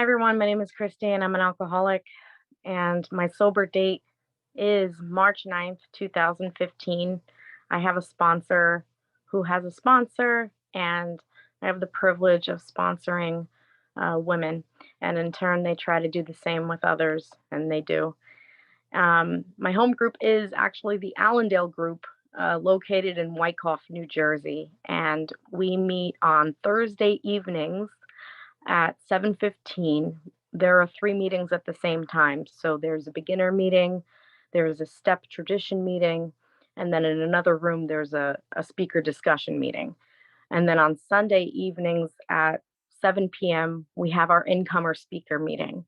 Hi everyone, my name is Christy and I'm an alcoholic and my sober date is March 9th, 2015. I have a sponsor who has a sponsor and I have the privilege of sponsoring women, and in turn they try to do the same with others, and they do. My home group is actually the Allendale group, located in Wyckoff, New Jersey, and we meet on Thursday evenings at 7:15. There are 3 meetings at the same time. So there's a beginner meeting, there's a step tradition meeting, and then in another room there's a speaker discussion meeting. And then on Sunday evenings at 7 p.m., we have our incomer speaker meeting.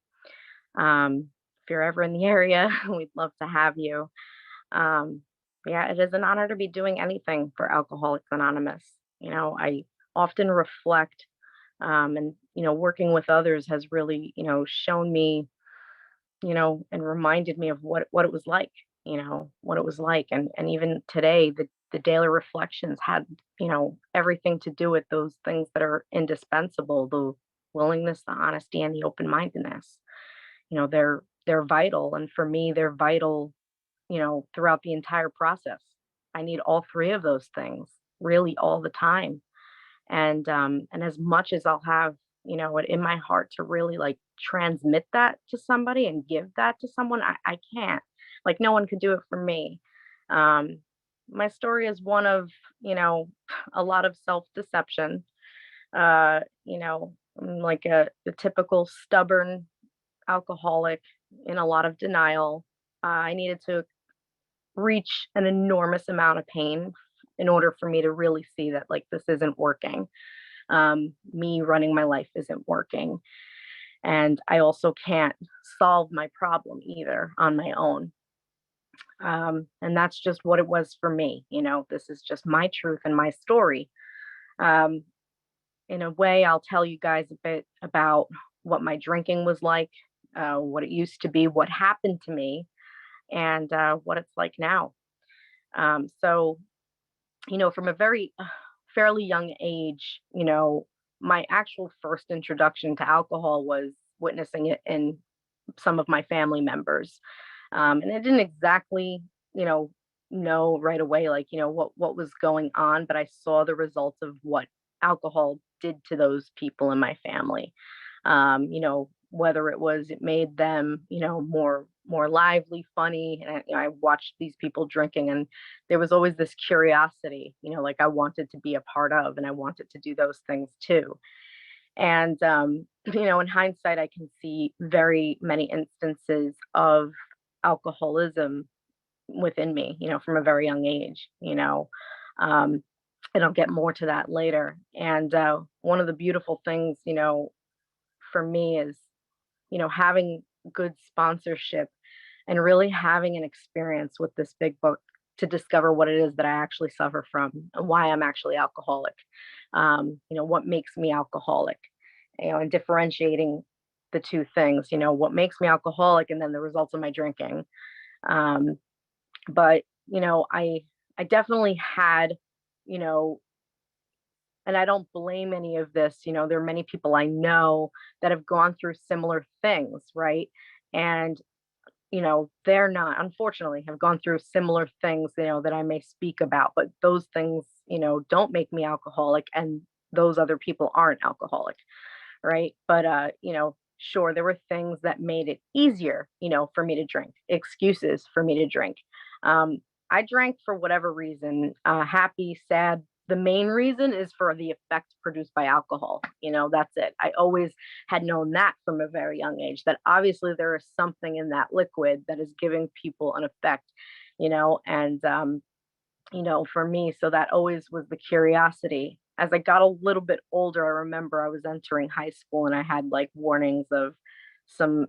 If you're ever in the area, we'd love to have you. Um, yeah, it is an honor to be doing anything for Alcoholics Anonymous. I often reflect, and working with others has really shown me, and reminded me of what it was like, what it was like. And even today, the daily reflections had everything to do with those things that are indispensable: the willingness, the honesty, and the open-mindedness. They're vital, and for me they're vital, throughout the entire process. I need all three of those things really all the time. And as much as I'll have, it in my heart to really like transmit that to somebody and give that to someone, I can't. Like, no one could do it for me. Um, my story is one of, a lot of self-deception. I'm like the typical stubborn alcoholic in a lot of denial. I needed to reach an enormous amount of pain in order for me to really see that, like, this isn't working. Me running my life isn't working. And I also can't solve my problem either on my own. And that's just what it was for me. This is just my truth and my story. Um, in a way, I'll tell you guys a bit about what my drinking was like, what it used to be, what happened to me, and what it's like now. So, from a very fairly young age, my actual first introduction to alcohol was witnessing it in some of my family members. And I didn't exactly, you know right away, like, what was going on, but I saw the results of what alcohol did to those people in my family. Whether it made them, more lively, funny. And I watched these people drinking, and there was always this curiosity, like I wanted to be a part of, and I wanted to do those things too. And in hindsight, I can see very many instances of alcoholism within me, from a very young age. Um, and I'll get more to that later. And one of the beautiful things, for me is, having good sponsorship and really having an experience with this big book to discover what it is that I actually suffer from and why I'm actually alcoholic. What makes me alcoholic, and differentiating the two things, what makes me alcoholic and then the results of my drinking. Um, but, I definitely had, you know, and I don't blame any of this. There are many people I know that have gone through similar things, right? And, they're not, unfortunately, have gone through similar things, that I may speak about, but those things, don't make me alcoholic, and those other people aren't alcoholic, right? But, sure, there were things that made it easier, for me to drink, excuses for me to drink. Um, I drank for whatever reason, happy, sad. The main reason is for the effect produced by alcohol. That's it. I always had known that from a very young age, that obviously there is something in that liquid that is giving people an effect, and for me. So that always was the curiosity. As I got a little bit older, I remember I was entering high school and I had like warnings of some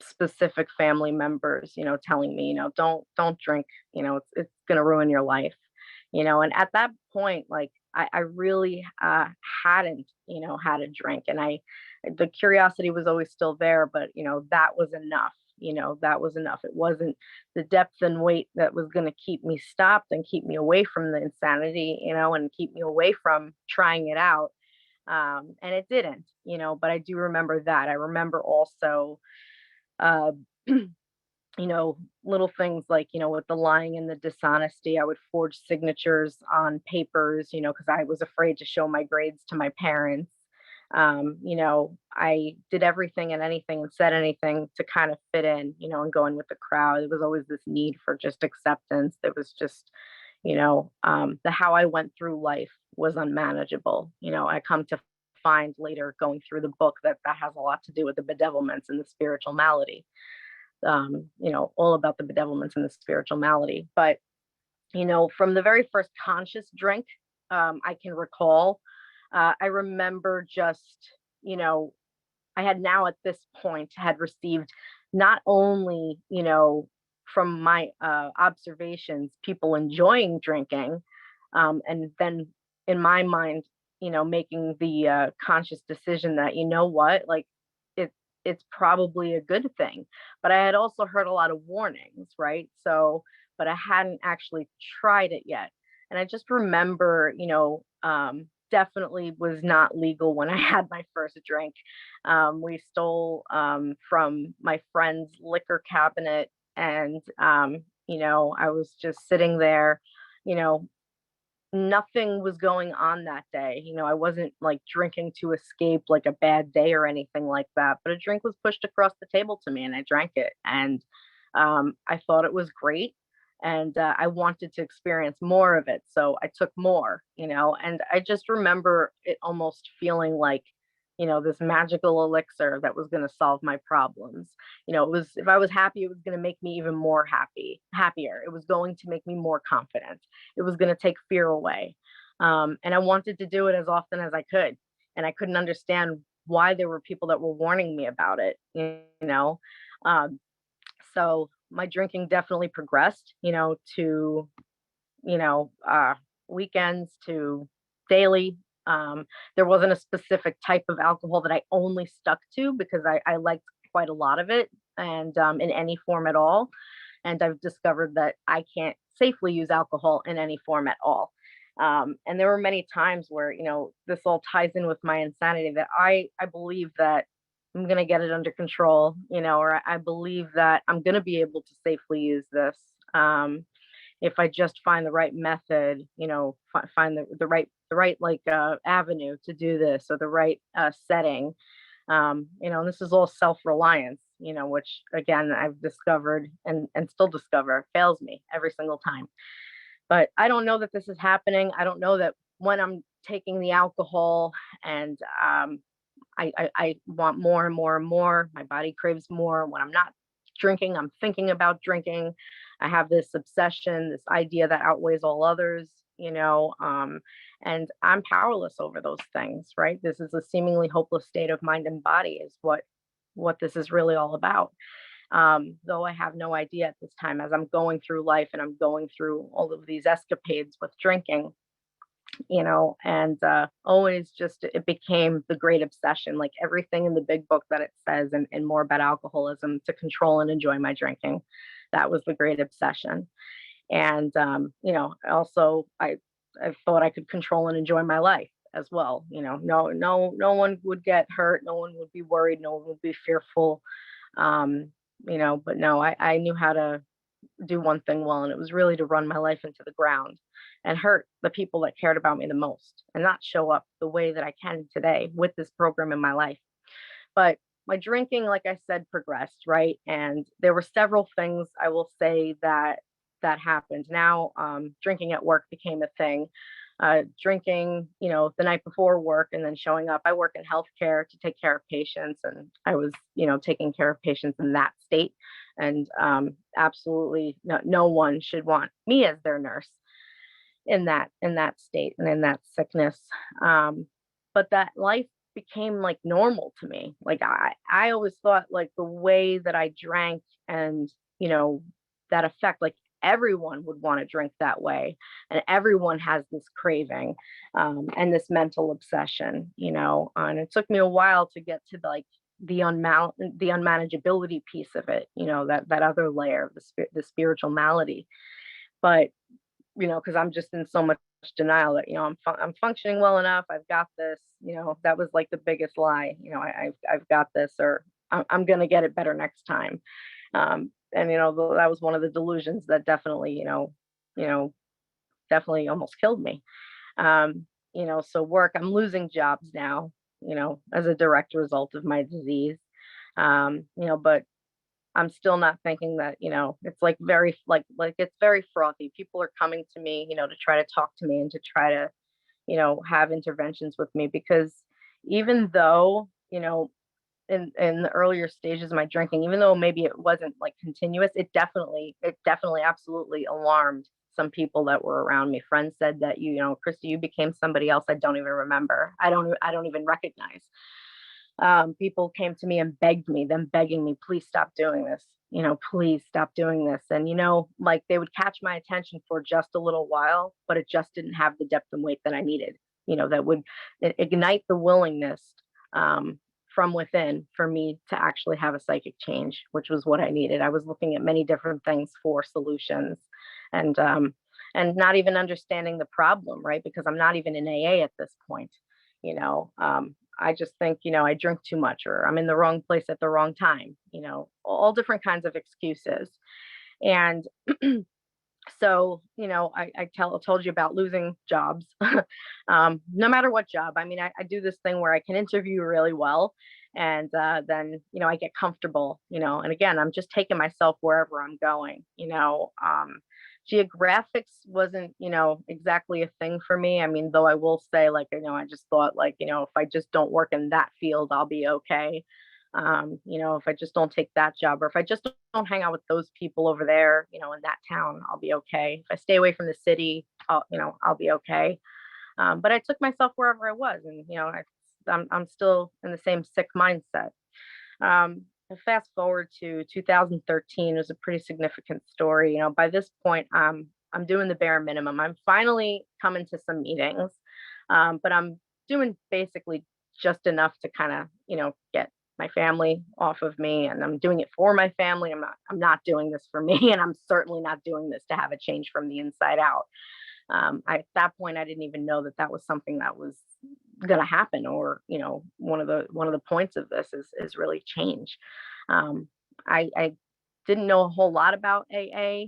specific family members, telling me, don't drink, it's gonna ruin your life. And at that point, like I really hadn't, had a drink. And the curiosity was always still there, but that was enough. That was enough. It wasn't the depth and weight that was going to keep me stopped and keep me away from the insanity, and keep me away from trying it out. And it didn't, but I do remember that. I remember also, uh, little things like, with the lying and the dishonesty, I would forge signatures on papers, because I was afraid to show my grades to my parents. I did everything and anything and said anything to kind of fit in, and go in with the crowd. There was always this need for just acceptance. There was just, the how I went through life was unmanageable. I come to find later going through the book that that has a lot to do with the bedevilments and the spiritual malady, all about the bedevilments and the spiritual malady. But, from the very first conscious drink I can recall, I remember just, you know, I had now at this point had received not only, from my observations, people enjoying drinking, and then in my mind, making the conscious decision that, what, like it, it's probably a good thing. But I had also heard a lot of warnings, right? So, but I hadn't actually tried it yet. And I just remember, definitely was not legal when I had my first drink. We stole from my friend's liquor cabinet, and I was just sitting there. You know, Nothing was going on that day. I wasn't like drinking to escape like a bad day or anything like that. But a drink was pushed across the table to me, and I drank it, and I thought it was great. And I wanted to experience more of it, so I took more. And I just remember it almost feeling like, this magical elixir that was going to solve my problems. It was, if I was happy, it was going to make me even more happier. It was going to make me more confident. It was going to take fear away. And I wanted to do it as often as I could. And I couldn't understand why there were people that were warning me about it, Um, so my drinking definitely progressed, to, you know, uh, weekends to daily. There wasn't a specific type of alcohol that I only stuck to because I liked quite a lot of it, and in any form at all. And I've discovered that I can't safely use alcohol in any form at all. And there were many times where, this all ties in with my insanity, that I believe that I'm going to get it under control, or I believe that I'm going to be able to safely use this. If I just find the right method, find the right like avenue to do this, or the right setting. And this is all self-reliance, which again I've discovered and still discover fails me every single time. But I don't know that this is happening. I don't know that when I'm taking the alcohol and I want more and more and more. My body craves more. When I'm not drinking, I'm thinking about drinking. I have this obsession, this idea that outweighs all others, and I'm powerless over those things, right? This is a seemingly hopeless state of mind and body, is what this is really all about. Though I have no idea at this time, as I'm going through life and I'm going through all of these escapades with drinking, and always just it became the great obsession, like everything in the big book that it says, and more about alcoholism, to control and enjoy my drinking. That was the great obsession. And also I thought I could control and enjoy my life as well. No one would get hurt, no one would be worried, no one would be fearful. um but no, I knew how to do one thing well, and it was really to run my life into the ground and hurt the people that cared about me the most, and not show up the way that I can today with this program in my life. But my drinking, like I said, progressed, right? And there were several things I will say that happened. Now, drinking at work became a thing. Drinking, the night before work, and then showing up. I work in healthcare to take care of patients, and I was, taking care of patients in that state. And absolutely, no one should want me as their nurse in that state and in that sickness. Um, but that life became like normal to me. Like I always thought like the way that I drank, and you know that effect, like everyone would want to drink that way, and everyone has this craving, and this mental obsession. And it took me a while to get to like the unmanageability piece of it. That other layer of the spiritual malady. But because I'm just in so much denial that, I'm functioning well enough. I've got this, that was like the biggest lie. I've got this, or I'm going to get it better next time. And, that was one of the delusions that definitely, you know, definitely almost killed me. So work, I'm losing jobs now, as a direct result of my disease. But I'm still not thinking that, it's like very it's very frothy. People are coming to me, to try to talk to me and to try to, have interventions with me, because even though, in the earlier stages of my drinking, even though maybe it wasn't like continuous, it definitely absolutely alarmed some people that were around me. Friends said that, Christy, you became somebody else I don't even remember. I don't even recognize. People came to me and begged me, them begging me, please stop doing this. Please stop doing this. And, like they would catch my attention for just a little while, but it just didn't have the depth and weight that I needed, that would ignite the willingness, from within for me to actually have a psychic change, which was what I needed. I was looking at many different things for solutions, and not even understanding the problem, right? Because I'm not even in AA at this point. I just think, I drink too much, or I'm in the wrong place at the wrong time, all different kinds of excuses. And so, told you about losing jobs. No matter what job. I mean, I do this thing where I can interview really well, and then, I get comfortable, and again, I'm just taking myself wherever I'm going. Geographics wasn't, exactly a thing for me. I mean, though I will say, like, I just thought, like, if I just don't work in that field, I'll be okay. If I just don't take that job, or if I just don't hang out with those people over there, in that town, I'll be okay. If I stay away from the city, I'll be okay. But I took myself wherever I was, and, I'm still in the same sick mindset. Fast forward to 2013, it was a pretty significant story. By this point, I'm doing the bare minimum. I'm finally coming to some meetings, but I'm doing basically just enough to kind of, get my family off of me, and I'm doing it for my family. I'm not doing this for me, and I'm certainly not doing this to have a change from the inside out. At that point, I didn't even know that that was something that was going to happen, or, one of the points of this is really change. I didn't know a whole lot about AA,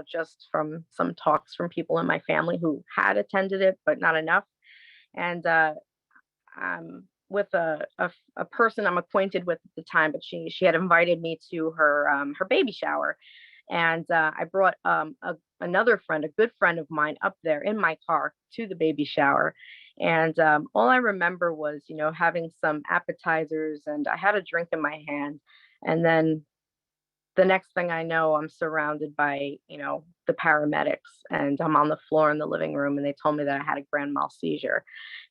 just from some talks from people in my family who had attended it, but not enough. And with a person I'm acquainted with at the time, but she had invited me to her baby shower, and I brought another friend, a good friend of mine, up there in my car to the baby shower. And all I remember was, having some appetizers, and I had a drink in my hand. And then the next thing I know, I'm surrounded by, the paramedics, and I'm on the floor in the living room, and they told me that I had a grand mal seizure,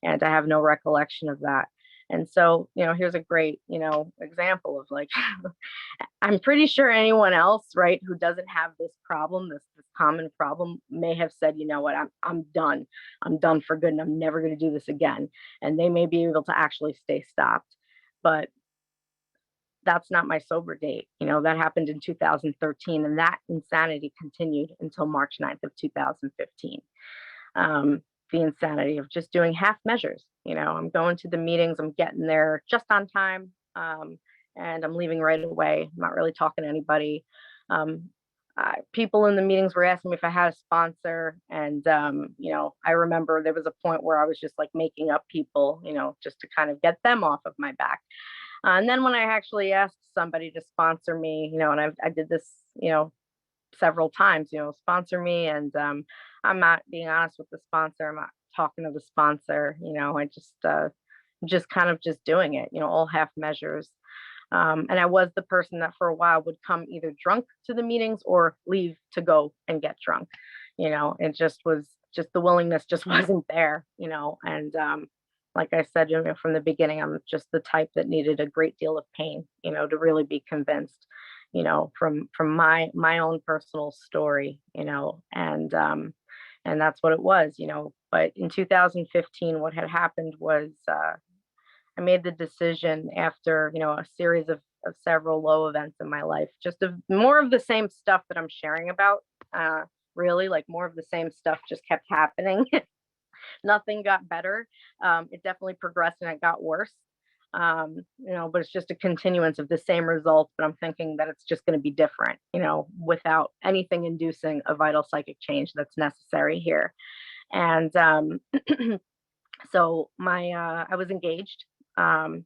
and I have no recollection of that. And so, here's a great, example of, like, I'm pretty sure anyone else, right, who doesn't have this problem, this common problem, may have said, you know what, I'm done. I'm done for good, and I'm never going to do this again. And they may be able to actually stay stopped. But that's not my sober date. That happened in 2013, and that insanity continued until March 9th of 2015. The insanity of just doing half measures. I'm going to the meetings, I'm getting there just on time, and I'm leaving right away. I'm not really talking to anybody. People in the meetings were asking me if I had a sponsor, and I remember there was a point where I was just like making up people, just to kind of get them off of my back. And then when I actually asked somebody to sponsor me, and I did this, several times, sponsor me. And I'm not being honest with the sponsor. I'm not talking to the sponsor. I just kind of just doing it, all half measures. And I was the person that for a while would come either drunk to the meetings or leave to go and get drunk. It just was just the willingness just wasn't there, and like I said, from the beginning, I'm just the type that needed a great deal of pain, to really be convinced, from my own personal story, and that's what it was. But in 2015, what had happened was, I made the decision after, a series of several low events in my life, just of more of the same stuff that I'm sharing about, really, like more of the same stuff just kept happening. Nothing got better. It definitely progressed and it got worse. But it's just a continuance of the same results, but I'm thinking that it's just going to be different, without anything inducing a vital psychic change that's necessary here. And so I was engaged. Um,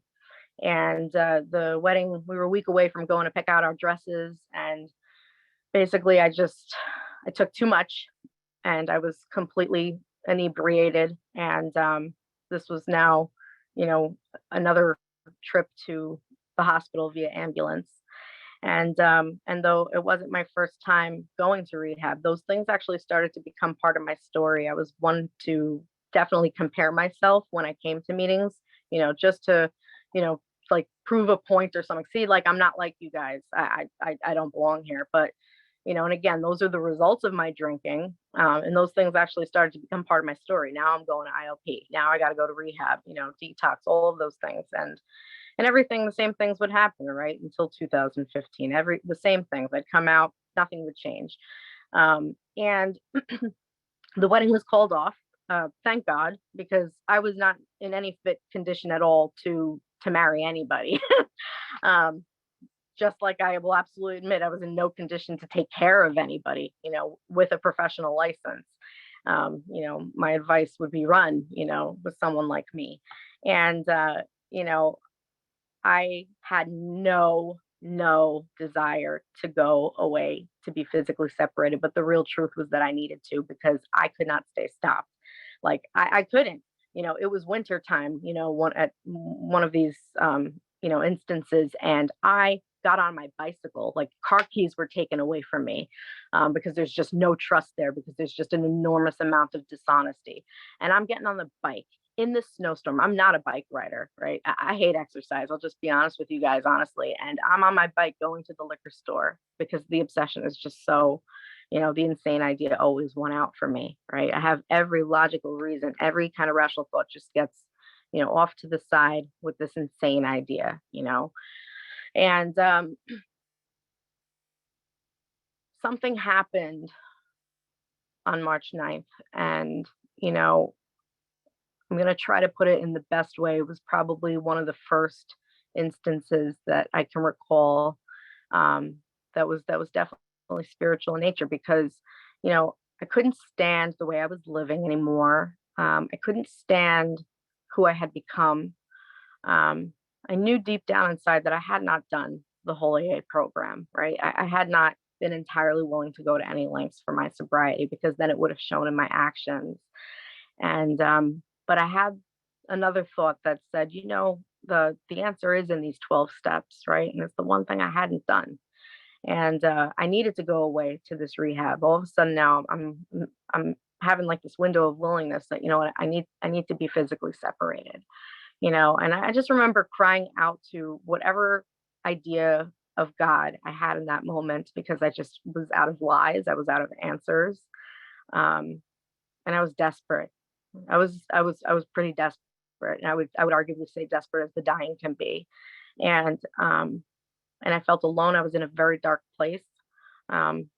and the wedding, we were a week away from going to pick out our dresses. And basically, I took too much and I was completely inebriated. And this was now, you know, another trip to the hospital via ambulance. And though it wasn't my first time going to rehab, those things actually started to become part of my story. I was one to definitely compare myself when I came to meetings, just to, you know, like prove a point or something. See, like I'm not like you guys. I don't belong here. But and again, those are the results of my drinking. And those things actually started to become part of my story. Now I'm going to IOP. Now I got to go to rehab, detox, all of those things. And everything, the same things would happen, right? Until 2015, the same things. I'd come out, nothing would change. And the wedding was called off. Thank God, because I was not in any fit condition at all to marry anybody. um, just like I will absolutely admit, I was in no condition to take care of anybody, with a professional license. My advice would be run, with someone like me. And, I had no desire to go away to be physically separated. But the real truth was that I needed to, because I could not stay stopped. Like I couldn't, it was winter time, one of these, instances. And I got on my bicycle, like car keys were taken away from me, because there's just no trust there, because there's just an enormous amount of dishonesty. And I'm getting on the bike in this snowstorm. I'm not a bike rider, right? I hate exercise. I'll just be honest with you guys, honestly. And I'm on my bike going to the liquor store because the obsession is just so, the insane idea always won out for me, right? I have every logical reason, every kind of rational thought just gets, off to the side with this insane idea, And something happened on March 9th. And, I'm going to try to put it in the best way. It was probably one of the first instances that I can recall, that was definitely spiritual in nature, because I couldn't stand the way I was living anymore. I couldn't stand who I had become. I knew deep down inside that I had not done the whole AA program, right? I had not been entirely willing to go to any lengths for my sobriety, because then it would have shown in my actions. And but I had another thought that said, the answer is in these 12 steps, right? And it's the one thing I hadn't done. And I needed to go away to this rehab. All of a sudden now I'm having like this window of willingness that, what, I need to be physically separated, and I just remember crying out to whatever idea of God I had in that moment, because I just was out of lies. I was out of answers. And I was desperate. I was pretty desperate. And I would arguably say desperate as the dying can be. And and I felt alone. I was in a very dark place. Um,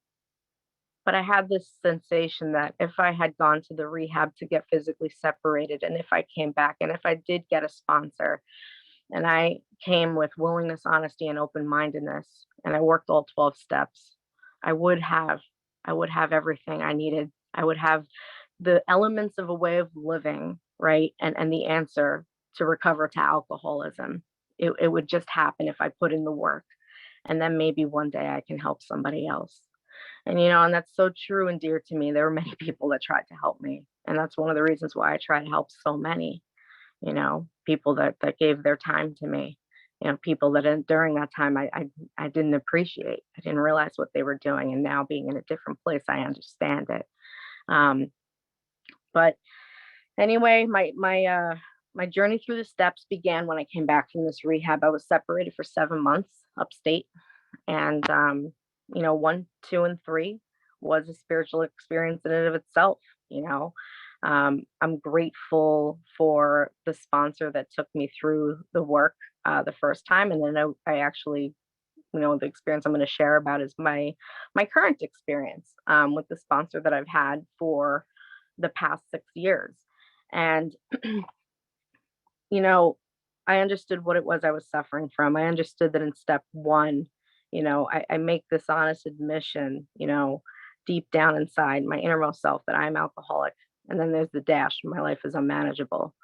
but I had this sensation that if I had gone to the rehab to get physically separated, and if I came back, and if I did get a sponsor, and I came with willingness, honesty, and open-mindedness, and I worked all 12 steps, I would have everything I needed. I would have the elements of a way of living, right? And the answer to recover to alcoholism. It would just happen if I put in the work. And then maybe one day I can help somebody else. And that's so true and dear to me. There were many people that tried to help me. And that's one of the reasons why I try to help so many, people that gave their time to me, people that during that time I didn't appreciate. I didn't realize what they were doing. And now being in a different place, I understand it. But anyway, my journey through the steps began when I came back from this rehab. I was separated for 7 months upstate. And 1, 2, and 3 was a spiritual experience in and of itself. I'm grateful for the sponsor that took me through the work the first time. And then I actually the experience I'm going to share about is my current experience with the sponsor that I've had for the past 6 years. And you know, I understood what it was I was suffering from. I understood that in step one, I make this honest admission, deep down inside my innermost self that I'm alcoholic. And then there's the dash, my life is unmanageable.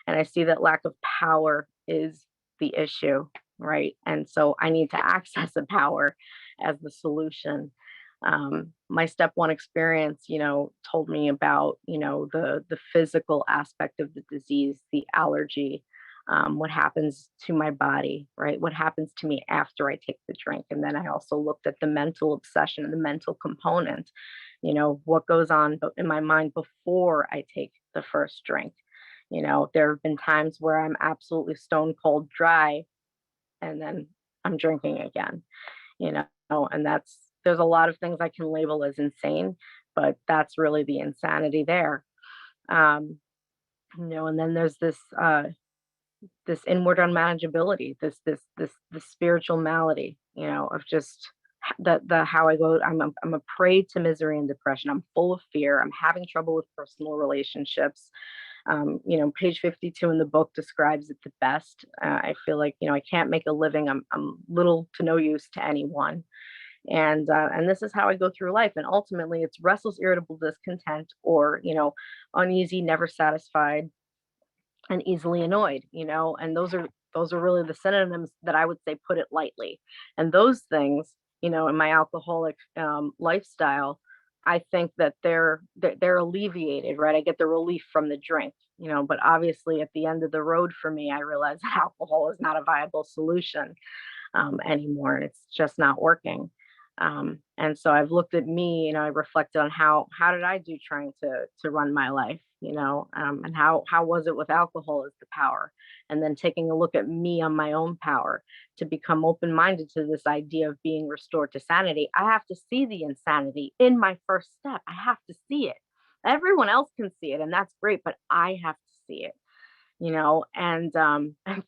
And I see that lack of power is the issue, right? And so I need to access the power as the solution. My step one experience, told me about, the physical aspect of the disease, the allergy, what happens to my body, right? What happens to me after I take the drink. And then I also looked at the mental obsession and the mental component, what goes on in my mind before I take the first drink. There have been times where I'm absolutely stone cold dry and then I'm drinking again, you know, and there's a lot of things I can label as insane, but that's really the insanity there. Um, and then there's this inward unmanageability, this spiritual malady, of just the how I go. I'm a prey to misery and depression. I'm full of fear. I'm having trouble with personal relationships. Page 52 in the book describes it the best. I feel like I can't make a living. I'm little to no use to anyone, and this is how I go through life. And ultimately, it's restless, irritable discontent, or uneasy, never satisfied, and easily annoyed, and those are really the synonyms that I would say, put it lightly. And those things, in my alcoholic lifestyle, I think that they're alleviated, right? I get the relief from the drink, but obviously at the end of the road for me, I realized that alcohol is not a viable solution anymore, and it's just not working. And so I've looked at me, I reflected on how did I do trying to run my life, and how was it with alcohol as the power, and then taking a look at me on my own power to become open minded to this idea of being restored to sanity. I have to see the insanity in my first step. I have to see it. Everyone else can see it, and that's great, but I have to see it. And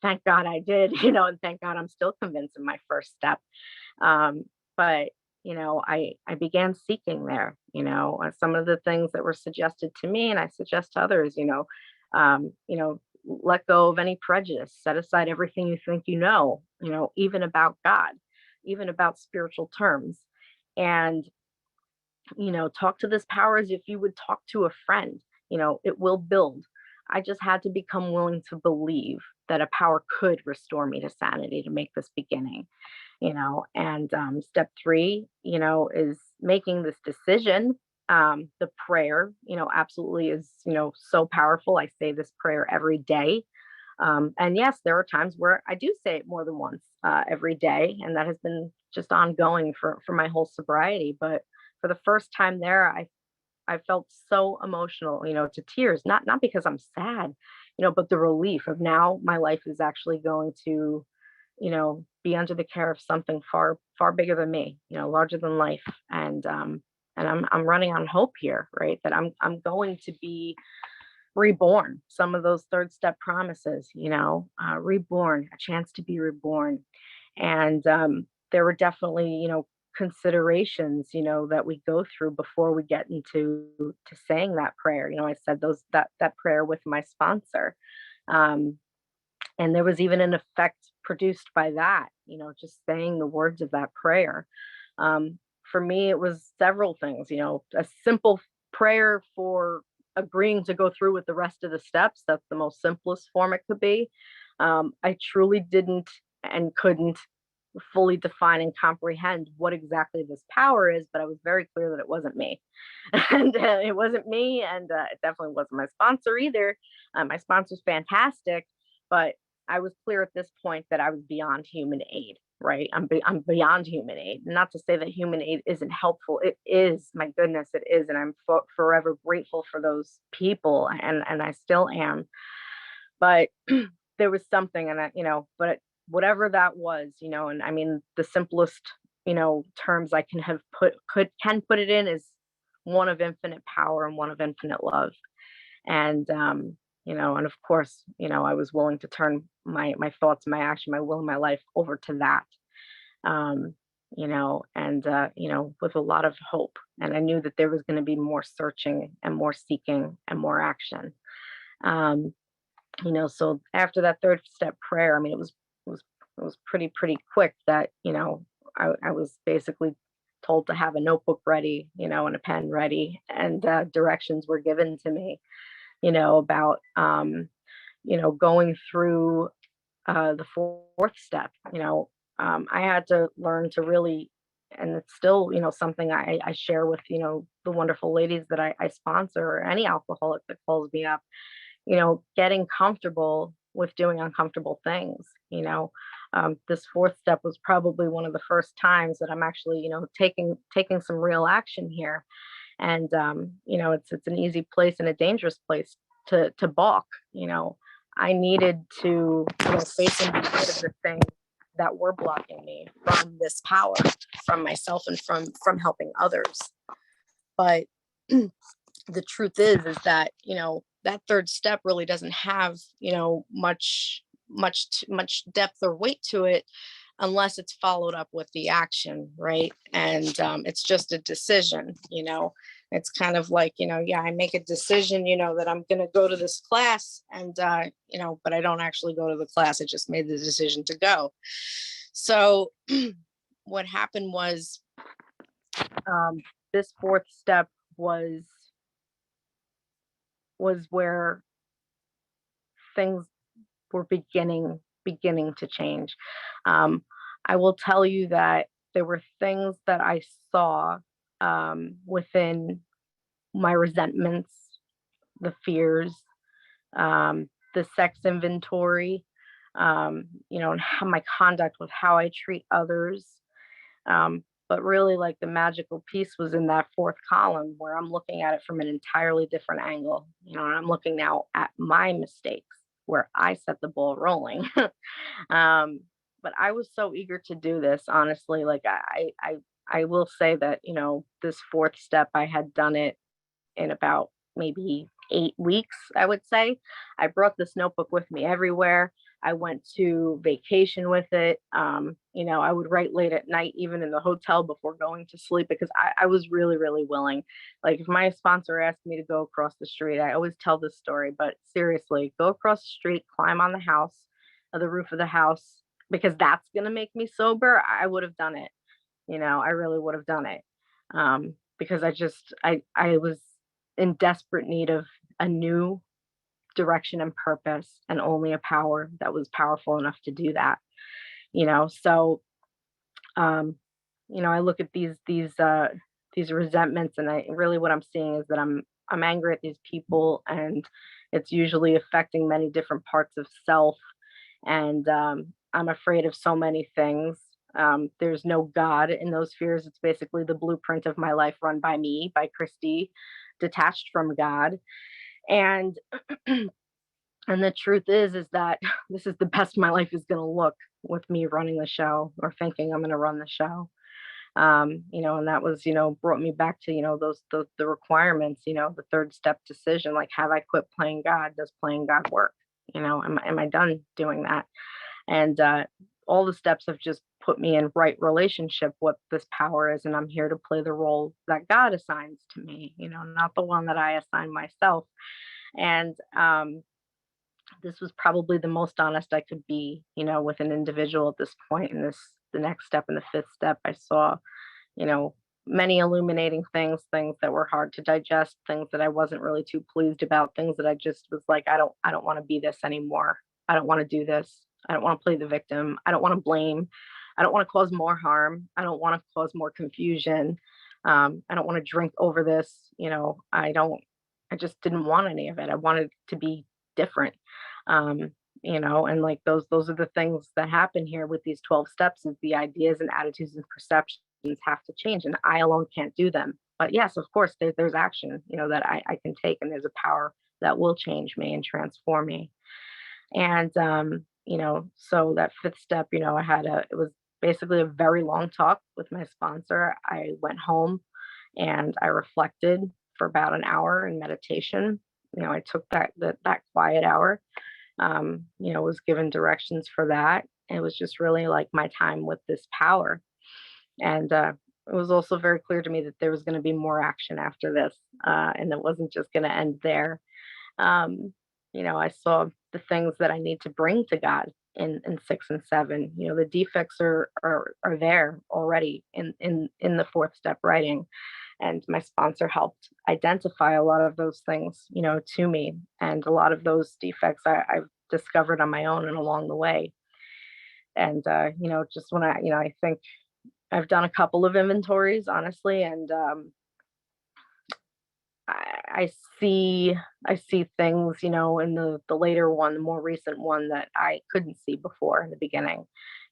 thank God I did, and thank God I'm still convinced in my first step. But I began seeking there, some of the things that were suggested to me, and I suggest to others, let go of any prejudice, set aside everything you think even about God, even about spiritual terms, and talk to this power as if you would talk to a friend. It will build. I just had to become willing to believe that a power could restore me to sanity, to make this beginning. And step three, is making this decision. The prayer, absolutely is, so powerful. I say this prayer every day. And yes, there are times where I do say it more than once every day, and that has been just ongoing for my whole sobriety. But for the first time there, I felt so emotional, to tears, not because I'm sad, but the relief of now my life is actually going to, be under the care of something far, far bigger than me, larger than life. And I'm running on hope here, right? That I'm going to be reborn. Some of those third step promises, reborn, a chance to be reborn. And there were definitely, considerations, that we go through before we get into to saying that prayer. I said that prayer with my sponsor. Um, and there was even an effect produced by that, just saying the words of that prayer. For me, it was several things, a simple prayer for agreeing to go through with the rest of the steps. That's the most simplest form it could be. I truly didn't and couldn't fully define and comprehend what exactly this power is, but I was very clear that it wasn't me. And it wasn't me, and it definitely wasn't my sponsor either. My sponsor's fantastic, but I was clear at this point that I was beyond human aid, right? I'm beyond human aid. Not to say that human aid isn't helpful. It is, my goodness, it is. And I'm forever grateful for those people. And I still am. But there was something, and but whatever that was, and I mean, the simplest, terms I can put it in is one of infinite power and one of infinite love. And and of course, I was willing to turn my thoughts, my action, my will, and my life over to that. um, with a lot of hope. And I knew that there was going to be more searching and more seeking and more action. Um, so after that third step prayer, I mean, it was it was pretty quick that, I was basically told to have a notebook ready, and a pen ready, and directions were given to me, about going through the fourth step. I had to learn to really, and it's still, something I share with, the wonderful ladies that I sponsor, or any alcoholic that calls me up, getting comfortable with doing uncomfortable things. This fourth step was probably one of the first times that I'm actually, taking some real action here. And it's an easy place and a dangerous place to balk. I needed to, face and be rid of the things that were blocking me from this power, from myself, and from helping others. But the truth is that, that third step really doesn't have, much depth or weight to it, unless it's followed up with the action, right? And it's just a decision. It's kind of like, yeah, I make a decision, that I'm going to go to this class, and but I don't actually go to the class. I just made the decision to go. So what happened was, this fourth step was where things were beginning to change. Um, I will tell you that there were things that I saw, within my resentments, the fears, the sex inventory, and how my conduct with how I treat others. But really, like, the magical piece was in that fourth column, where I'm looking at it from an entirely different angle. And I'm looking now at my mistakes, where I set the ball rolling. But I was so eager to do this, honestly. Like, I will say that, this fourth step, I had done it in about maybe 8 weeks, I would say. I brought this notebook with me everywhere. I went to vacation with it. I would write late at night, even in the hotel before going to sleep, because I was really, really willing. Like, if my sponsor asked me to go across the street, I always tell this story, but seriously, go across the street, climb on the roof of the house, because that's going to make me sober. I would have done it. I really would have done it. Because I was in desperate need of a new direction and purpose, and only a power that was powerful enough to do that. So, um, I look at these resentments, and I really, what I'm seeing is that I'm angry at these people, and it's usually affecting many different parts of self. And I'm afraid of so many things. There's no God in those fears. It's basically the blueprint of my life, run by me, by Christy, detached from God. And and the truth is that this is the best my life is going to look, with me running the show, or thinking I'm going to run the show. And that was, brought me back to, the requirements, the third step decision. Like, have I quit playing God? Does playing God work? Am I done doing that? And all the steps have just put me in right relationship with this power is, and I'm here to play the role that God assigns to me, not the one that I assign myself. And this was probably the most honest I could be, with an individual at this point. In the next step, in the fifth step, I saw, you know, many illuminating things that were hard to digest, things that I wasn't really too pleased about, things that I just was like, I don't want to be this anymore. I don't want to do this. I don't want to play the victim. I don't want to blame. I don't want to cause more harm. I don't want to cause more confusion. I don't want to drink over this. I just didn't want any of it. I wanted to be different. Um, and like those are the things that happen here with these 12 steps, is the ideas and attitudes and perceptions have to change, and I alone can't do them. But yes, of course, there's action, that I can take, and there's a power that will change me and transform me. And so that fifth step, it was basically a very long talk with my sponsor. I went home and I reflected for about an hour in meditation. I took that quiet hour. Was given directions for that. It was just really like my time with this power. And it was also very clear to me that there was going to be more action after this, and it wasn't just going to end there. Um, I saw the things that I need to bring to God in 6 and 7. The defects are there already in the fourth step writing, and my sponsor helped identify a lot of those things, to me, and a lot of those defects I've discovered on my own and along the way. And just when I think I've done a couple of inventories, honestly, and I see I see things, in the later one, the more recent one that I couldn't see before in the beginning,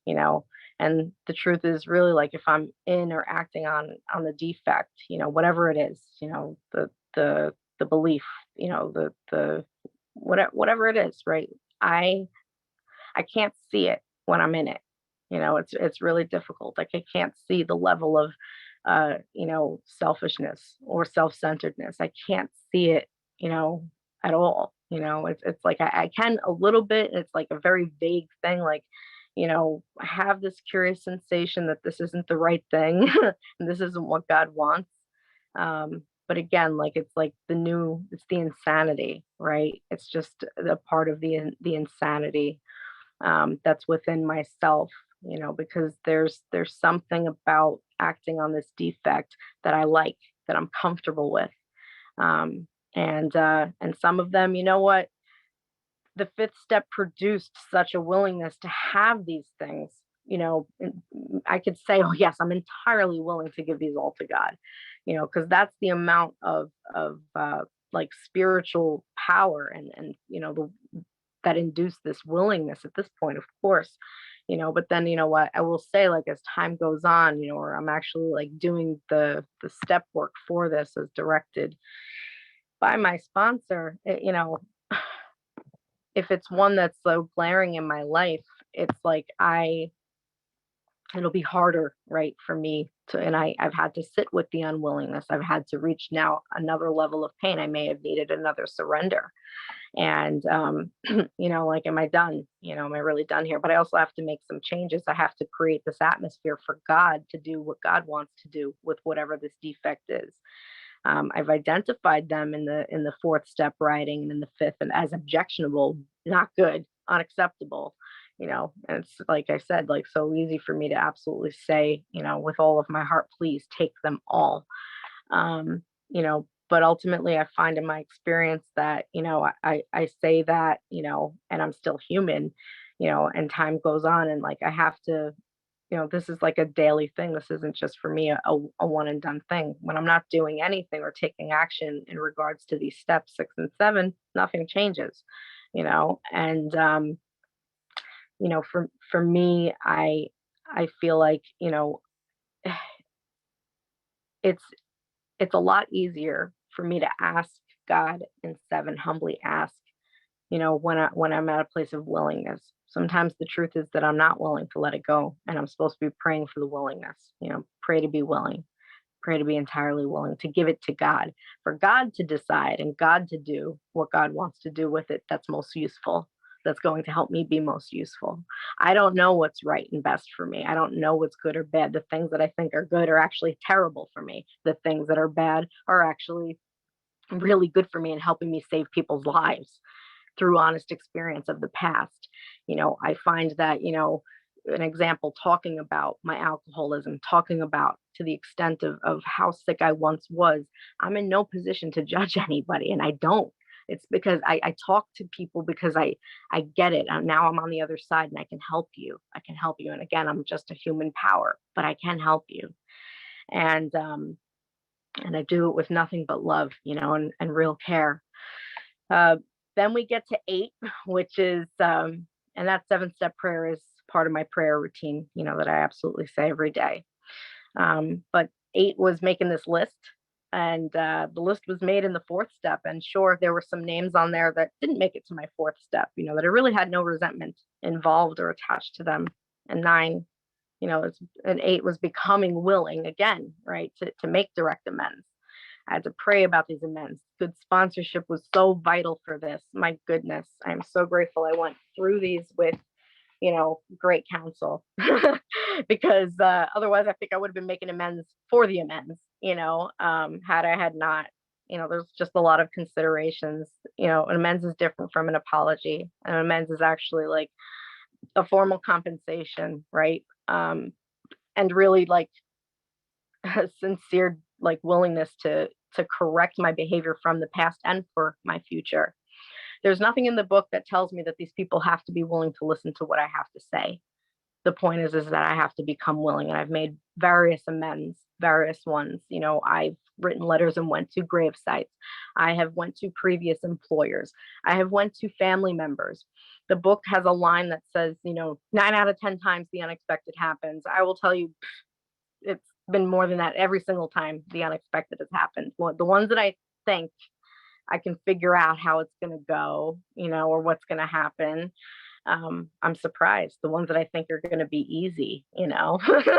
you know. And the truth is really like if I'm in or acting on the defect, whatever it is, the belief, the whatever it is, right? I I can't see it when I'm in it. It's really difficult. Like I can't see the level of selfishness or self-centeredness. I can't see it, you know, at all. It's like I can a little bit. It's like a very vague thing, like, I have this curious sensation that this isn't the right thing and this isn't what God wants. But again, like it's the insanity, right? It's just the part of the insanity that's within myself, because there's something about acting on this defect that I like, that I'm comfortable with. And some of them, the fifth step produced such a willingness to have these things. I could say, oh yes, I'm entirely willing to give these all to God, because that's the amount of like spiritual power and that induced this willingness at this point, of course. But then what I will say, like as time goes on, or I'm actually like doing the step work for this as directed by my sponsor, if it's one that's so glaring in my life, it's like it'll be harder, right, for me to, and I've had to sit with the unwillingness. I've had to reach now another level of pain. I may have needed another surrender. And like, am I done? Am I really done here? But I also have to make some changes. I have to create this atmosphere for God to do what God wants to do with whatever this defect is. I've identified them in the fourth step writing and in the fifth and as objectionable, not good, unacceptable. And it's like I said, like so easy for me to absolutely say, with all of my heart, please take them all. But ultimately I find in my experience that, I say that, and I'm still human, and time goes on and like I have to, this is like a daily thing. This isn't just for me a one and done thing. When I'm not doing anything or taking action in regards to these steps 6 and 7, nothing changes, and for me, I feel like, it's it's a lot easier for me to ask God in 7, humbly ask, when I'm at a place of willingness. Sometimes the truth is that I'm not willing to let it go, and I'm supposed to be praying for the willingness. Pray to be willing, pray to be entirely willing to give it to God, for God to decide and God to do what God wants to do with it. That's most useful. That's going to help me be most useful. I don't know what's right and best for me. I don't know what's good or bad. The things that I think are good are actually terrible for me. The things that are bad are actually really good for me and helping me save people's lives through honest experience of the past. I find that, an example, talking about my alcoholism, talking about to the extent of how sick I once was, I'm in no position to judge anybody, and I don't. It's because I talk to people because I get it. And now I'm on the other side and I can help you. I can help you. And again, I'm just a human power, but I can help you. And I do it with nothing but love, and real care. Uh, then we get to 8, which is, and that 7-step prayer is part of my prayer routine, that I absolutely say every day. But 8 was making this list, and the list was made in the fourth step. And sure, there were some names on there that didn't make it to my fourth step, that I really had no resentment involved or attached to them. And 9, and 8 was becoming willing again, right, to make direct amends. I had to pray about these amends. Good sponsorship was so vital for this. My goodness, I am so grateful I went through these with great counsel. Because otherwise I think I would have been making amends for the amends, had I had not, there's just a lot of considerations. An amends is different from an apology. An amends is actually like a formal compensation, right? And really like a sincere like willingness to correct my behavior from the past and for my future. There's nothing in the book that tells me that these people have to be willing to listen to what I have to say. The point is that I have to become willing, and I've made various amends, various ones. I've written letters and went to grave sites. I have went to previous employers. I have went to family members. The book has a line that says, 9 out of 10 times the unexpected happens. I will tell you, it's been more than that. Every single time the unexpected has happened. The ones that I think I can figure out how it's going to go, or what's going to happen, I'm surprised. The ones that I think are going to be easy, the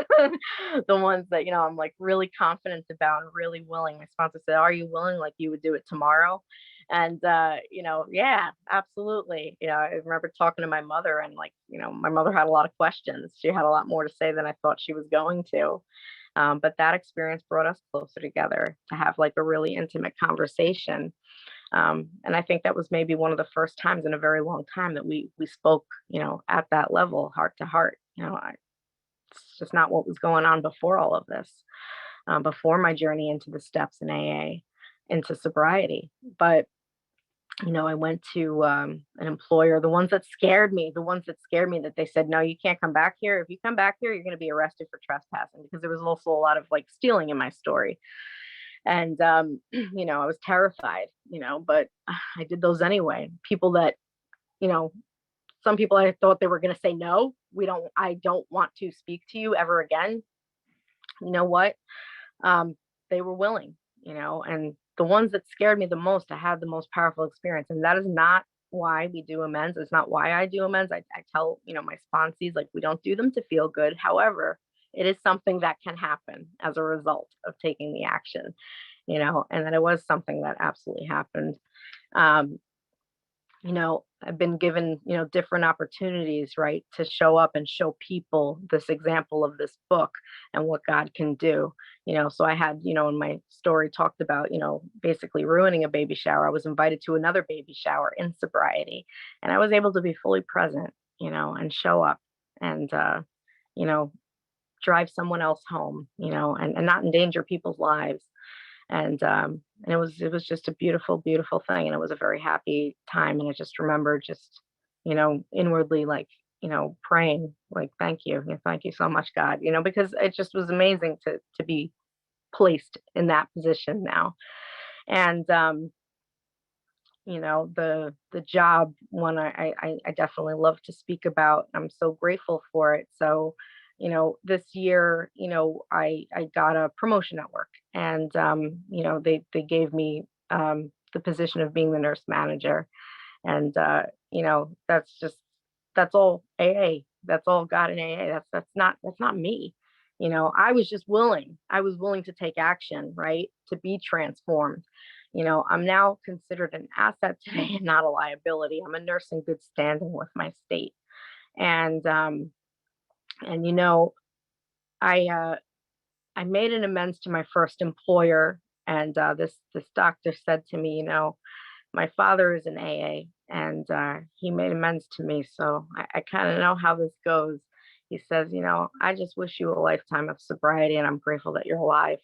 ones that, I'm like really confident about and really willing. My sponsor said, "Are you willing? Like you would do it tomorrow?" And, yeah, absolutely. I remember talking to my mother, and like, my mother had a lot of questions. She had a lot more to say than I thought she was going to. But that experience brought us closer together to have like a really intimate conversation. And I think that was maybe one of the first times in a very long time that we spoke, at that level, heart to heart. It's just not what was going on before all of this, before my journey into the steps in AA, into sobriety. But I went to an employer, the ones that scared me, that they said, "No, you can't come back here. If you come back here, you're going to be arrested for trespassing," because there was also a lot of like stealing in my story. And, I was terrified, but I did those anyway. People that, you know, some people I thought they were going to say, "No, I don't want to speak to you ever again." You know what? They were willing, and the ones that scared me the most, I had the most powerful experience. And that is not why we do amends. It's not why I do amends. I tell, my sponsees, like, we don't do them to feel good. However, it is something that can happen as a result of taking the action, and that it was something that absolutely happened. Um, I've been given, different opportunities, right, to show up and show people this example of this book and what God can do. So I had, in my story talked about, basically ruining a baby shower. I was invited to another baby shower in sobriety, and I was able to be fully present, and show up and, you know, drive someone else home, and not endanger people's lives. And it was just a beautiful, beautiful thing, and it was a very happy time. And I just remember just, inwardly, like, praying, like, "Thank you, thank you so much, God," because it just was amazing to be placed in that position now. And the job one, I definitely love to speak about. I'm so grateful for it. So, this year, I got a promotion at work, and they gave me the position of being the nurse manager. And that's all AA. That's all God in AA. That's not me. I was just willing. I was willing to take action, right? To be transformed. I'm now considered an asset today and not a liability. I'm a nurse in good standing with my state. And and I made an amends to my first employer, and this doctor said to me, "My father is an AA, and he made amends to me, so I kind of know how this goes." He says, "I just wish you a lifetime of sobriety, and I'm grateful that you're alive."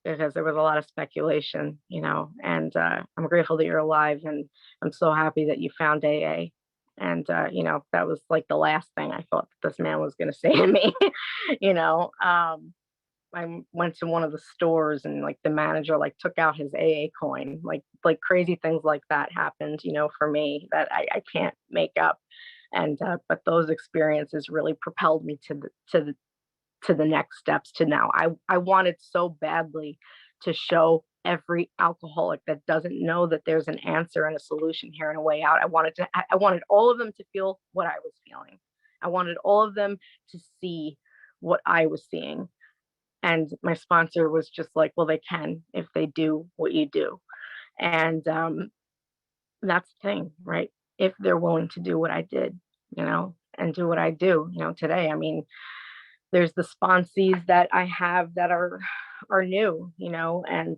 Because there was a lot of speculation, and I'm grateful that you're alive, and I'm so happy that you found AA. And that was like the last thing I thought that this man was going to say to me. you know. I went to one of the stores, and like the manager like took out his AA coin, like crazy things like that happened, for me, that I can't make up. And but those experiences really propelled me to the next steps. To now, I wanted so badly to show every alcoholic that doesn't know that there's an answer and a solution here and a way out. I wanted all of them to feel what I was feeling. I wanted all of them to see what I was seeing. And my sponsor was just like, "Well, they can if they do what you do." And that's the thing, right? If they're willing to do what I did, and do what I do, today. I mean, there's the sponsees that I have that are new, and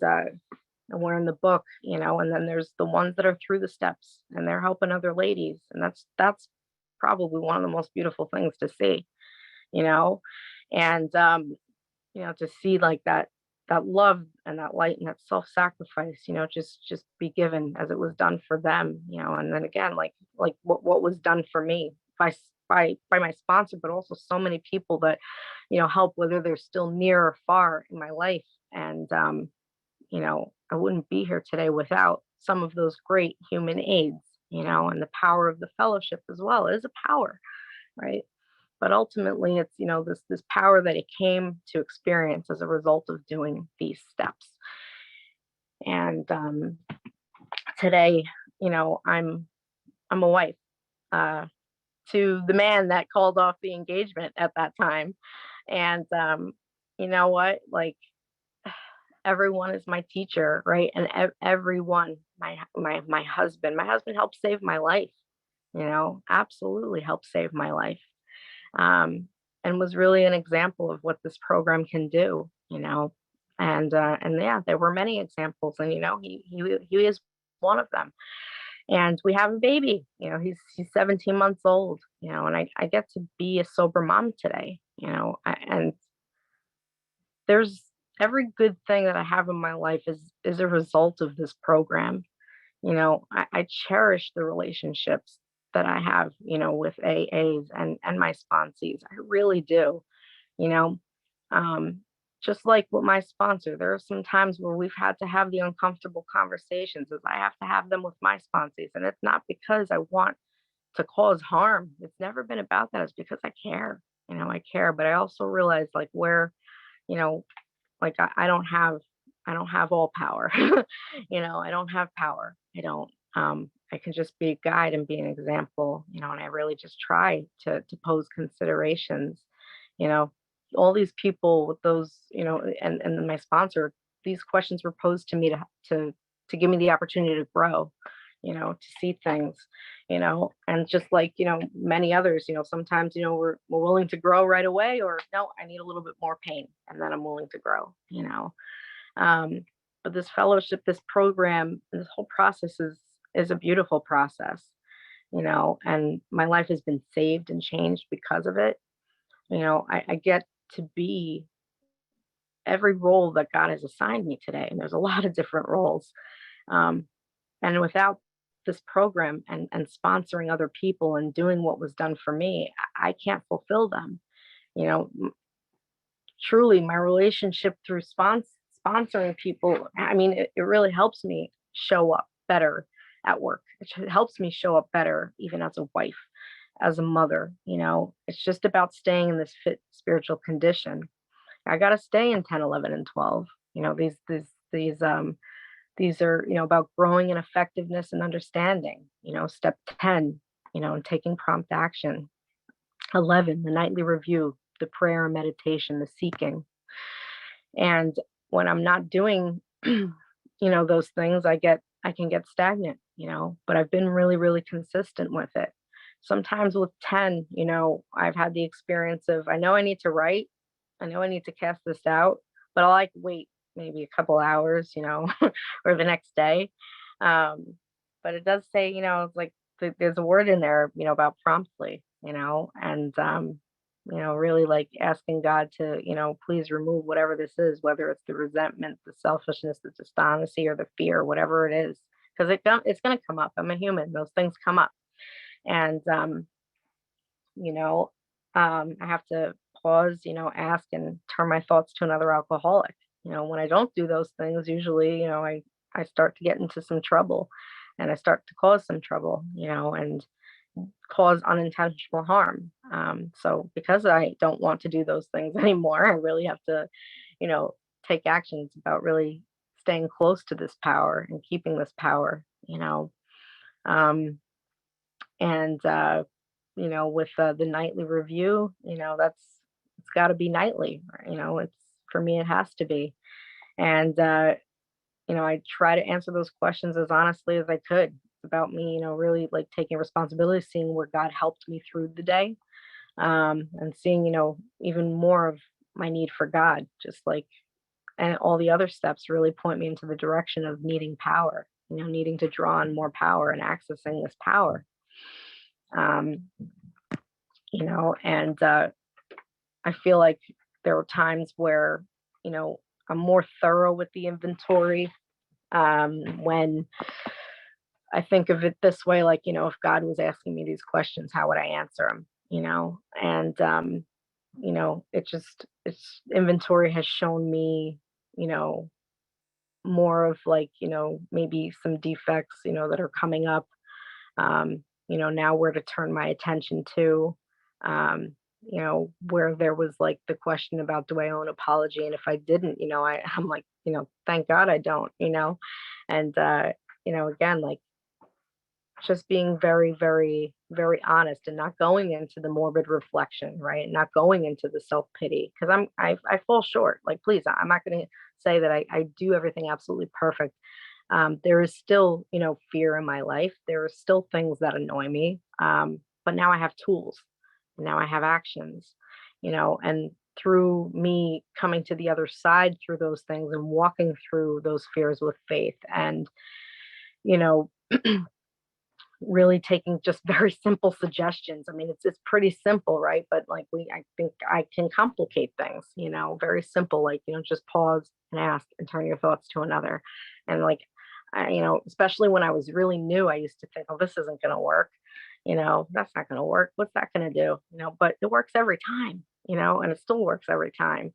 we're in the book, and then there's the ones that are through the steps and they're helping other ladies. And that's probably one of the most beautiful things to see, you know, and to see like that love and that light and that self-sacrifice, just be given as it was done for them, and then again, like what was done for me by my sponsor, but also so many people that, help, whether they're still near or far in my life. And I wouldn't be here today without some of those great human aids, and the power of the fellowship as well. It is a power, right? But ultimately it's, this power that it came to experience as a result of doing these steps. And today, I'm a wife to the man that called off the engagement at that time. And you know what? Like, everyone is my teacher, right? And everyone, my husband, helped save my life. Absolutely helped save my life. And was really an example of what this program can do. And yeah, there were many examples, and he is one of them. And we have a baby. He's 17 months old. And I get to be a sober mom today. And there's every good thing that I have in my life is a result of this program. I cherish the relationships that I have, with AAs and my sponsees. I really do, you know. Um, just like with my sponsor, there are some times where we've had to have the uncomfortable conversations, as I have to have them with my sponsees. And it's not because I want to cause harm. It's never been about that. It's because I care. I care. But I also realize like where, you know, like I don't have all power. I don't have power. I don't. I can just be a guide and be an example, and I really just try to pose considerations, you know. All these people with those, and then my sponsor, these questions were posed to me to give me the opportunity to grow, to see things, and just like, many others, sometimes, we're willing to grow right away, or no, I need a little bit more pain and then I'm willing to grow, um, but this fellowship, this program, this whole process is a beautiful process, and my life has been saved and changed because of it. I get to be every role that God has assigned me today, and there's a lot of different roles. Um, and without this program and sponsoring other people and doing what was done for me, I can't fulfill them. You know, Truly, my relationship through sponsoring people, I mean, it really helps me show up better at work. It helps me show up better even as a wife, as a mother. It's just about staying in this fit spiritual condition. I got to stay in 10, 11, and 12. These are, about growing in effectiveness and understanding. Step 10, and taking prompt action. 11, the nightly review, the prayer and meditation, the seeking. And when I'm not doing, those things, I can get stagnant, but I've been really, really consistent with it. Sometimes with 10, I've had the experience of, I know I need to write, I know I need to cast this out, but I'll like wait maybe a couple hours, or the next day. But it does say, it's like there's a word in there, about promptly, and really like asking God to, please remove whatever this is, whether it's the resentment, the selfishness, the dishonesty, or the fear, whatever it is, because it's going to come up. I'm a human; those things come up, and you know, I have to pause, ask and turn my thoughts to another alcoholic. When I don't do those things, usually, I start to get into some trouble, and I start to cause some trouble, and cause unintentional harm. So because I don't want to do those things anymore, I really have to, you know, take actions about really staying close to this power and keeping this power, Um, and with the nightly review, it's got to be nightly. It's for me, it has to be. And I try to answer those questions as honestly as I could, about me, really like taking responsibility, seeing where God helped me through the day, and seeing, even more of my need for God, just like, and all the other steps really point me into the direction of needing power, needing to draw on more power and accessing this power. Um, and I feel like there are times where, you know, I'm more thorough with the inventory, when I think of it this way, like, if God was asking me these questions, how would I answer them? And it's inventory has shown me, you know, more of like, maybe some defects, that are coming up, now where to turn my attention to, where there was like the question about, do I owe an apology? And if I didn't, I'm like, thank God I don't, and, again, like, just being very, very, very honest and not going into the morbid reflection, right? Not going into the self pity because I fall short. Like, please, I'm not going to say that I do everything absolutely perfect. There is still, fear in my life. There are still things that annoy me. But now I have tools. Now I have actions, and through me coming to the other side through those things and walking through those fears with faith and, you know, really taking just very simple suggestions. I mean, it's pretty simple, right? But like I think I can complicate things, very simple, like, just pause and ask and turn your thoughts to another. And like, especially when I was really new, I used to think, oh, this isn't going to work. That's not going to work. What's that going to do? But it works every time, and it still works every time.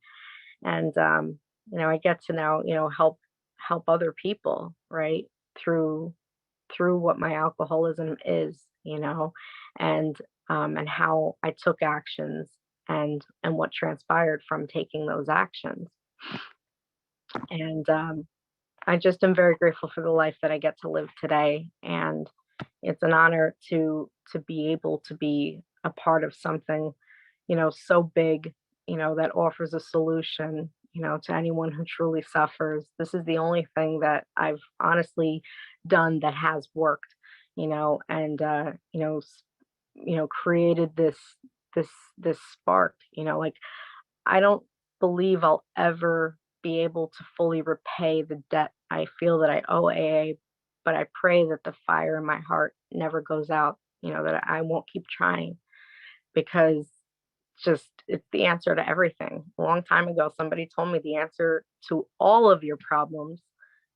And, I get to now, help other people, right? Through what my alcoholism is, and how I took actions and what transpired from taking those actions. And I just am very grateful for the life that I get to live today. And it's an honor to be able to be a part of something, so big, that offers a solution, to anyone who truly suffers. This is the only thing that I've honestly done that has worked, and created this this spark, like, I don't believe I'll ever be able to fully repay the debt I feel that I owe AA, but I pray that the fire in my heart never goes out, that I won't keep trying because just it's the answer to everything. A long time ago, somebody told me the answer to all of your problems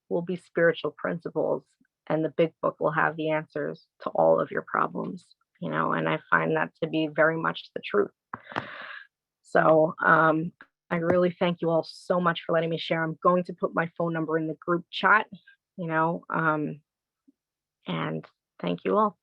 will be spiritual principles, and the big book will have the answers to all of your problems, and I find that to be very much the truth. So, I really thank you all so much for letting me share. I'm going to put my phone number in the group chat, you know, um, and thank you all.